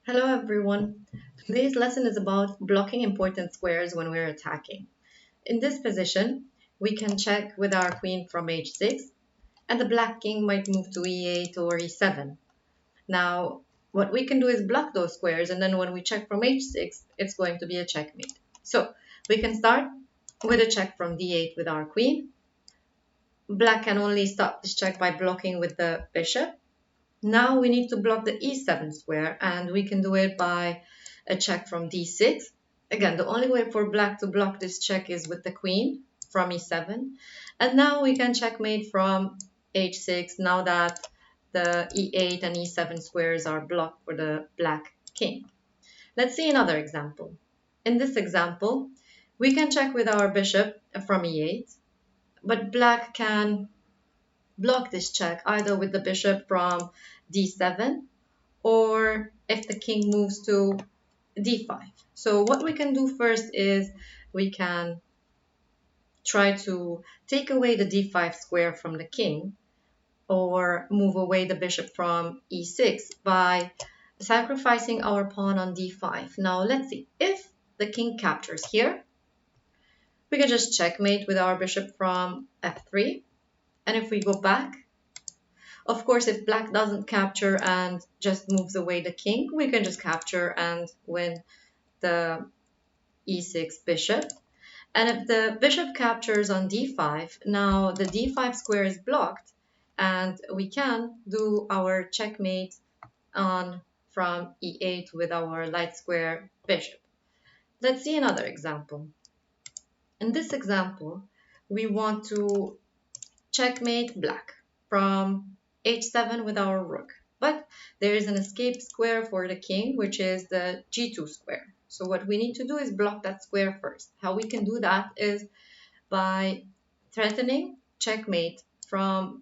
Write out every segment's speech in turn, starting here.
Hello everyone. Today's lesson is about blocking important squares when we're attacking. In this position, we can check with our queen from h6 and the black king might move to e8 or e7. Now, what we can do is block those squares and then when we check from h6, it's going to be a checkmate. So, we can start with a check from d8 with our queen. Black can only stop this check by blocking with the bishop. Now we need to block the e7 square and we can do it by a check from d6. Again, the only way for black to block this check is with the queen from e7. And now we can checkmate from h6 now that the e8 and e7 squares are blocked for the black king. Let's see another example. In this example, we can check with our bishop from e8, but black can block this check either with the bishop from d7 or if the king moves to d5. So what we can do first is we can try to take away the d5 square from the king or move away the bishop from e6 by sacrificing our pawn on d5. Now let's see, if the king captures here, we can just checkmate with our bishop from f3. And if we go back, of course, if black doesn't capture and just moves away the king, we can just capture and win the e6 bishop. And if the bishop captures on d5, now the d5 square is blocked and we can do our checkmate on from e8 with our light square bishop. Let's see another example. In this example, we want to checkmate black from h7 with our rook. But there is an escape square for the king, which is the g2 square. So what we need to do is block that square first. How we can do that is by threatening checkmate from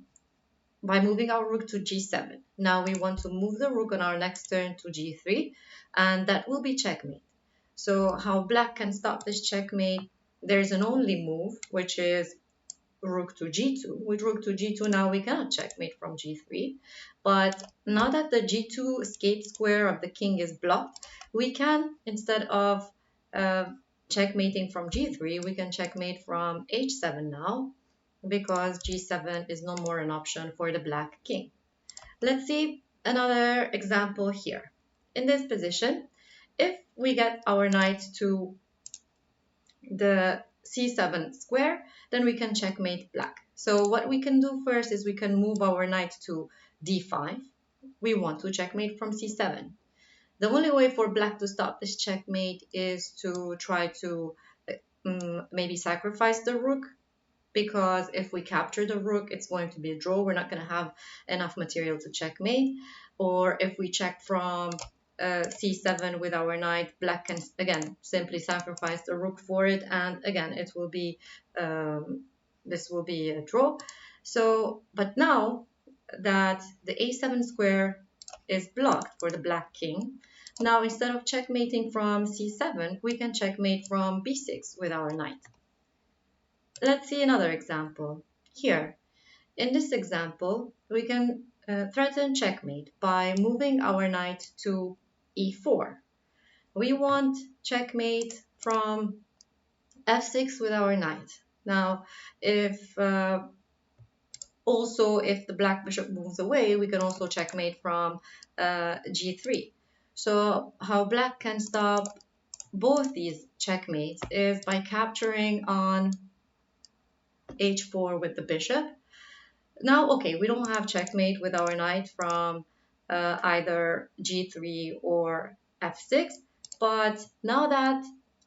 by moving our rook to g7. Now we want to move the rook on our next turn to g3, and that will be checkmate. So how black can stop this checkmate, there's an only move, which is rook to g2. With rook to g2 now we cannot checkmate from g3, but now that the g2 escape square of the king is blocked, we can, instead of uh, checkmating from g3, we can checkmate from h7 now, because g7 is no more an option for the black king. Let's see another example here. In this position, if we get our knight to the c7 square, then we can checkmate black. So what we can do first is we can move our knight to d5. We want to checkmate from c7. The only way for black to stop this checkmate is to try to maybe sacrifice the rook, because if we capture the rook, it's going to be a draw. We're not going to have enough material to checkmate. Or if we check from c7 with our knight, black can again simply sacrifice the rook for it, and again it will be this will be a draw. So, but now that the a7 square is blocked for the black king, now instead of checkmating from c7, we can checkmate from b6 with our knight. Let's see another example. Here, in this example, we can threaten checkmate by moving our knight to e4. We want checkmate from f6 with our knight. Now, if if the black bishop moves away, we can also checkmate from g3. So how black can stop both these checkmates is by capturing on h4 with the bishop. Now, okay, we don't have checkmate with our knight from either g3 or f6, but now that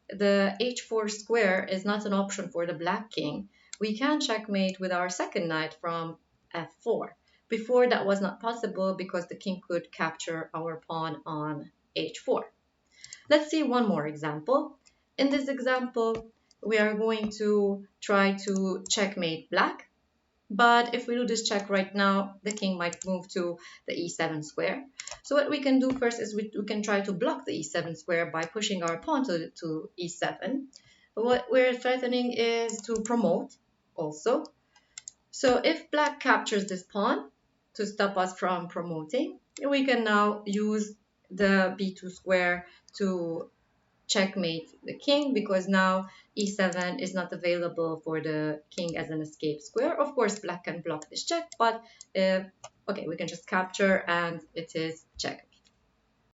the h4 square is not an option for the black king, we can checkmate with our second knight from f4. Before, that was not possible because the king could capture our pawn on h4. Let's see one more example. In this example, we are going to try to checkmate black. But if we do this check right now, the king might move to the e7 square. So what we can do first is we can try to block the e7 square by pushing our pawn to e7. But what we're threatening is to promote also. So if black captures this pawn to stop us from promoting, we can now use the b2 square to checkmate the king, because now e7 is not available for the king as an escape square. Of course, black can block this check, but okay, we can just capture and it is check.